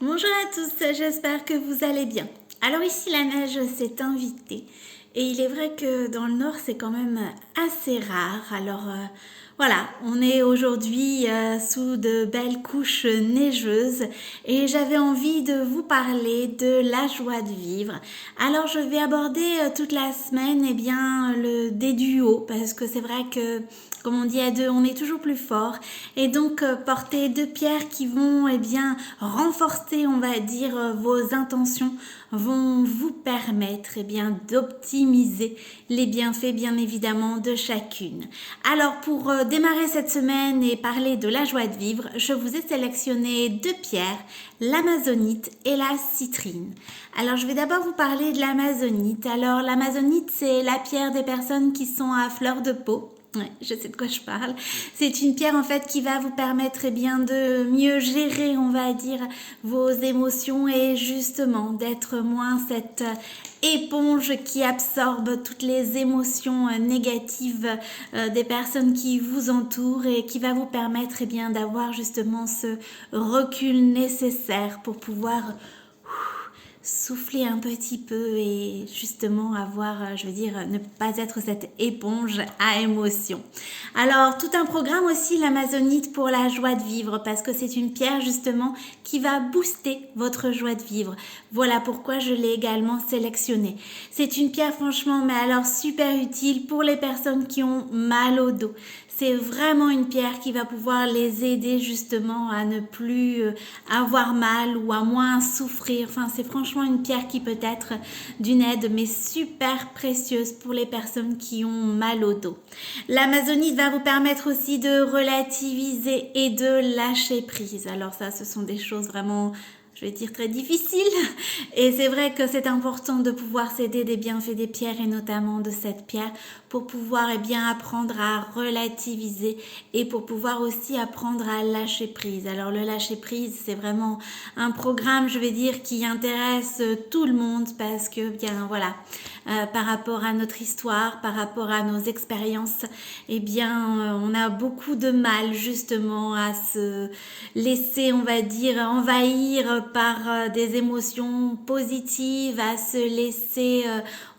Bonjour à tous, j'espère que vous allez bien. Alors ici la neige s'est invitée et il est vrai que dans le nord c'est quand même assez rare. Alors voilà, on est aujourd'hui sous de belles couches neigeuses et j'avais envie de vous parler de la joie de vivre. Alors je vais aborder toute la semaine des duos parce que c'est vrai que comme on dit à deux, on est toujours plus fort. Et donc, porter deux pierres qui vont, renforcer, on va dire, vos intentions, vont vous permettre, d'optimiser les bienfaits, bien évidemment, de chacune. Alors, pour démarrer cette semaine et parler de la joie de vivre, je vous ai sélectionné deux pierres, l'amazonite et la citrine. Alors, je vais d'abord vous parler de l'amazonite. Alors, l'amazonite, c'est la pierre des personnes qui sont à fleur de peau. Ouais, je sais de quoi je parle. C'est une pierre en fait qui va vous permettre de mieux gérer, on va dire, vos émotions et justement d'être moins cette éponge qui absorbe toutes les émotions négatives des personnes qui vous entourent et qui va vous permettre d'avoir justement ce recul nécessaire pour pouvoir souffler un petit peu et justement avoir, ne pas être cette éponge à émotions. Alors, tout un programme aussi, l'amazonite pour la joie de vivre, parce que c'est une pierre justement qui va booster votre joie de vivre. Voilà pourquoi je l'ai également sélectionnée. C'est une pierre franchement, mais alors super utile pour les personnes qui ont mal au dos. C'est vraiment une pierre qui va pouvoir les aider justement à ne plus avoir mal ou à moins souffrir. Enfin, c'est franchement une pierre qui peut être d'une aide, mais super précieuse pour les personnes qui ont mal au dos. L'amazonite va vous permettre aussi de relativiser et de lâcher prise. Alors ça, ce sont des choses vraiment, je vais dire, très difficiles. Et c'est vrai que c'est important de pouvoir s'aider des bienfaits des pierres et notamment de cette pierre pour pouvoir apprendre à relativiser et pour pouvoir aussi apprendre à lâcher prise. Alors le lâcher prise, c'est vraiment un programme, je vais dire, qui intéresse tout le monde parce que par rapport à notre histoire, par rapport à nos expériences, on a beaucoup de mal justement à se laisser, on va dire, envahir par des émotions positives, à se laisser,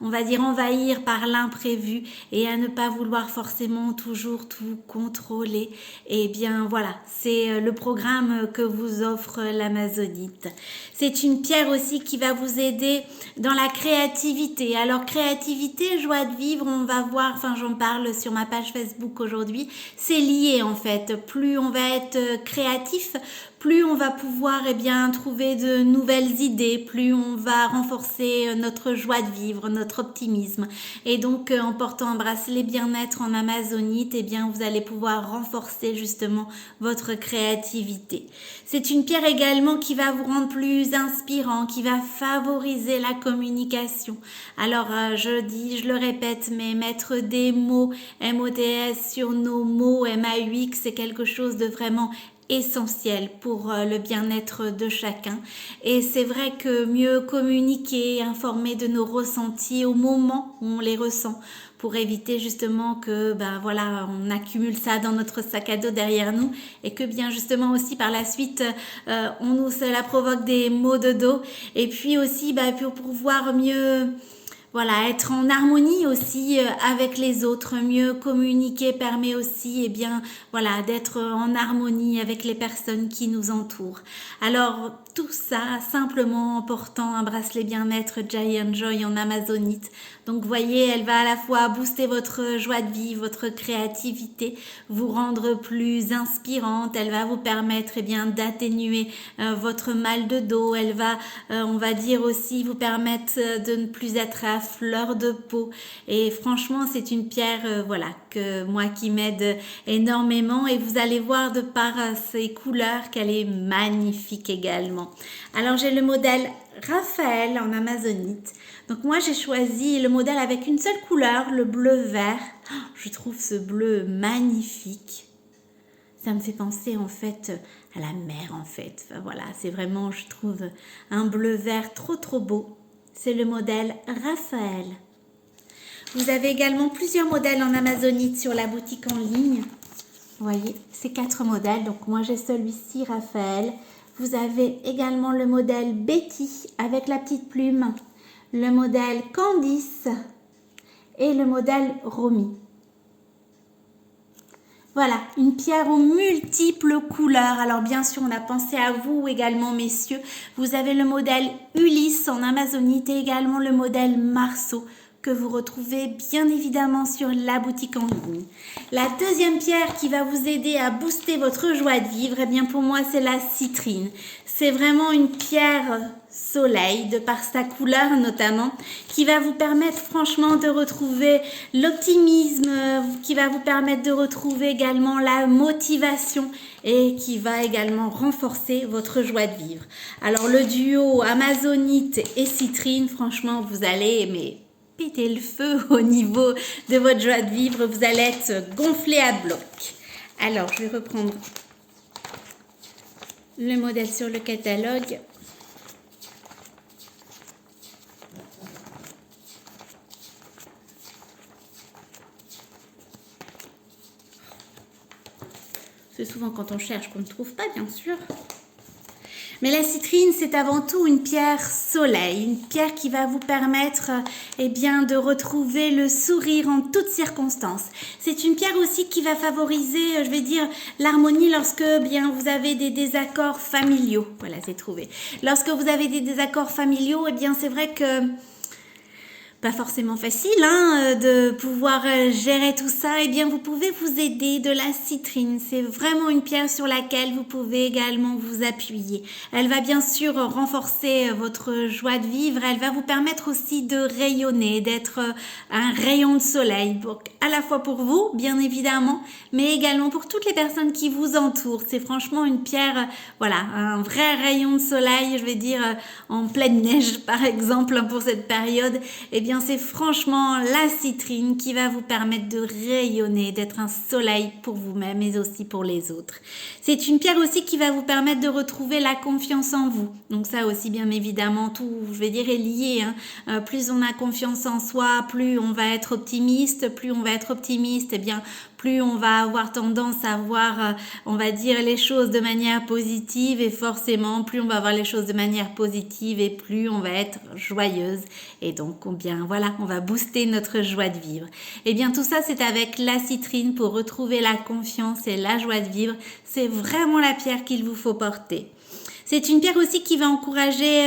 envahir par l'imprévu et à ne pas vouloir forcément toujours tout contrôler. C'est le programme que vous offre l'amazonite. C'est une pierre aussi qui va vous aider dans la créativité. Alors créativité, joie de vivre, on va voir, j'en parle sur ma page Facebook aujourd'hui, c'est lié en fait. Plus on va être créatif, plus on va pouvoir trouver de nouvelles idées, plus on va renforcer notre joie de vivre, notre optimisme. Et donc en portant un bracelet bien-être en amazonite, vous allez pouvoir renforcer justement votre créativité. C'est une pierre également qui va vous rendre plus inspirant, qui va favoriser la communication. Alors je le répète, mais mettre des mots MOTS sur nos mots MAUX, c'est quelque chose de vraiment essentiel pour le bien-être de chacun. Et c'est vrai que mieux communiquer, informer de nos ressentis au moment où on les ressent, pour éviter justement que on accumule ça dans notre sac à dos derrière nous et que bien justement aussi par la suite cela provoque des maux de dos et puis aussi pour pouvoir mieux être en harmonie aussi avec les autres, mieux communiquer permet aussi d'être en harmonie avec les personnes qui nous entourent. Alors tout ça simplement en portant un bracelet bien-être Giant Joy en amazonite. Donc voyez, elle va à la fois booster votre joie de vivre, votre créativité, vous rendre plus inspirante, elle va vous permettre d'atténuer votre mal de dos, elle va aussi vous permettre de ne plus être à fleur de peau. Et franchement, c'est une pierre que moi qui m'aide énormément et vous allez voir de par ses couleurs qu'elle est magnifique également. Alors j'ai le modèle Raphaël en amazonite. Donc moi j'ai choisi le modèle avec une seule couleur, le bleu vert. Je trouve ce bleu magnifique. Ça me fait penser en fait à la mer en fait. C'est vraiment, je trouve, un bleu vert trop beau. C'est le modèle Raphaël. Vous avez également plusieurs modèles en amazonite sur la boutique en ligne. Vous voyez, c'est 4 modèles. Donc moi j'ai celui-ci Raphaël. Vous avez également le modèle Betty avec la petite plume, le modèle Candice et le modèle Romy. Voilà, une pierre aux multiples couleurs. Alors bien sûr, on a pensé à vous également, messieurs. Vous avez le modèle Ulysse en amazonite et également le modèle Marceau que vous retrouvez bien évidemment sur la boutique en ligne. La deuxième pierre qui va vous aider à booster votre joie de vivre, eh bien pour moi, c'est la citrine. C'est vraiment une pierre soleil, de par sa couleur notamment, qui va vous permettre franchement de retrouver l'optimisme, qui va vous permettre de retrouver également la motivation et qui va également renforcer votre joie de vivre. Alors le duo amazonite et citrine, franchement, vous allez aimer. Péter le feu au niveau de votre joie de vivre, vous allez être gonflé à bloc. Alors, je vais reprendre le modèle sur le catalogue. C'est souvent quand on cherche qu'on ne trouve pas, bien sûr. Mais la citrine, c'est avant tout une pierre soleil, une pierre qui va vous permettre de retrouver le sourire en toutes circonstances. C'est une pierre aussi qui va favoriser, l'harmonie lorsque vous avez des désaccords familiaux. Voilà, c'est trouvé. Lorsque vous avez des désaccords familiaux, c'est vrai que pas forcément facile de pouvoir gérer tout ça, vous pouvez vous aider de la citrine. C'est vraiment une pierre sur laquelle vous pouvez également vous appuyer. Elle va bien sûr renforcer votre joie de vivre, elle va vous permettre aussi de rayonner, d'être un rayon de soleil, à la fois pour vous, bien évidemment, mais également pour toutes les personnes qui vous entourent. C'est franchement une pierre, un vrai rayon de soleil, en pleine neige par exemple, pour cette période. C'est franchement la citrine qui va vous permettre de rayonner, d'être un soleil pour vous-même mais aussi pour les autres. C'est une pierre aussi qui va vous permettre de retrouver la confiance en vous. Donc ça aussi, bien évidemment, tout, est lié. Plus on a confiance en soi, plus on va être optimiste. Plus on va être optimiste, plus on va avoir tendance à voir, les choses de manière positive et forcément, plus on va voir les choses de manière positive et plus on va être joyeuse. Et donc, on va booster notre joie de vivre. Tout ça, c'est avec la citrine pour retrouver la confiance et la joie de vivre. C'est vraiment la pierre qu'il vous faut porter. C'est une pierre aussi qui va encourager,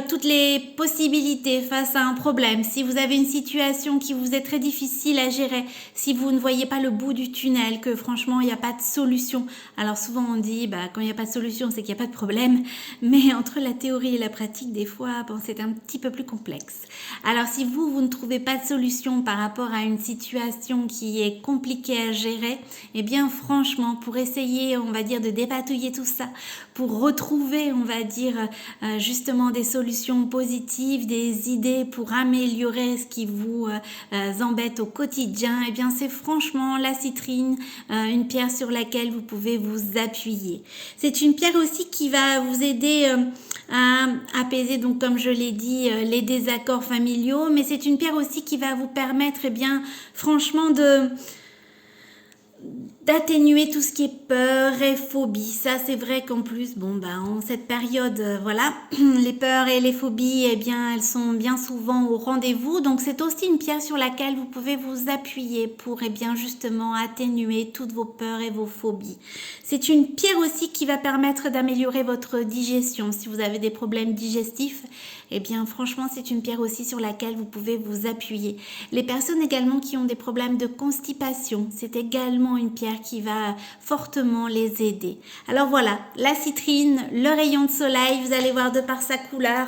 toutes les possibilités face à un problème. Si vous avez une situation qui vous est très difficile à gérer, si vous ne voyez pas le bout du tunnel, que franchement, il n'y a pas de solution. Alors souvent, on dit, quand il n'y a pas de solution, c'est qu'il n'y a pas de problème. Mais entre la théorie et la pratique, des fois, c'est un petit peu plus complexe. Alors si vous ne trouvez pas de solution par rapport à une situation qui est compliquée à gérer, franchement, pour essayer, de dépatouiller tout ça, pour retrouver, justement des solutions positives, des idées pour améliorer ce qui vous embête au quotidien, c'est franchement la citrine, une pierre sur laquelle vous pouvez vous appuyer. C'est une pierre aussi qui va vous aider à apaiser, donc comme je l'ai dit, les désaccords familiaux, mais c'est une pierre aussi qui va vous permettre, franchement, d'atténuer tout ce qui est peur et phobie. Ça, c'est vrai qu'en plus, en cette période, les peurs et les phobies, elles sont bien souvent au rendez-vous. Donc, c'est aussi une pierre sur laquelle vous pouvez vous appuyer pour, justement, atténuer toutes vos peurs et vos phobies. C'est une pierre aussi qui va permettre d'améliorer votre digestion. Si vous avez des problèmes digestifs, franchement, c'est une pierre aussi sur laquelle vous pouvez vous appuyer. Les personnes également qui ont des problèmes de constipation, c'est également une pierre qui va fortement les aider. Alors voilà, la citrine, le rayon de soleil, vous allez voir de par sa couleur,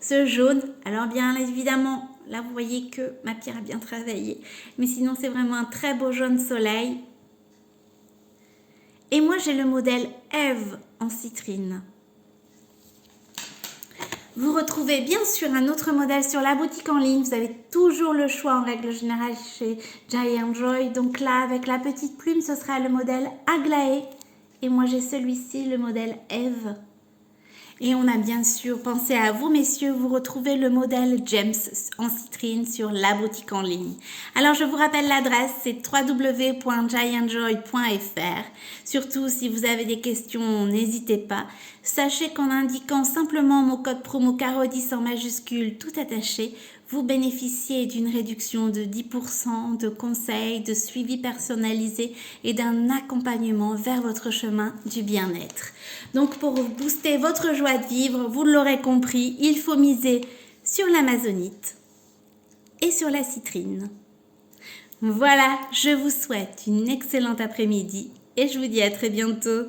ce jaune. Alors bien évidemment, là vous voyez que ma pierre a bien travaillé, mais sinon c'est vraiment un très beau jaune soleil. Et moi j'ai le modèle Eve en citrine. Vous retrouvez bien sûr un autre modèle sur la boutique en ligne. Vous avez toujours le choix en règle générale chez Giant Joy. Donc là, avec la petite plume, ce sera le modèle Aglaé. Et moi, j'ai celui-ci, le modèle Eve. Et on a bien sûr pensé à vous, messieurs. Vous retrouvez le modèle James en citrine sur la boutique en ligne. Alors, je vous rappelle l'adresse, c'est www.giantjoy.fr. Surtout, si vous avez des questions, n'hésitez pas. Sachez qu'en indiquant simplement mon code promo CARO10 en majuscule, tout attaché, vous bénéficiez d'une réduction de 10%, de conseils, de suivi personnalisé et d'un accompagnement vers votre chemin du bien-être. Donc pour booster votre joie de vivre, vous l'aurez compris, il faut miser sur l'amazonite et sur la citrine. Voilà, je vous souhaite une excellente après-midi et je vous dis à très bientôt.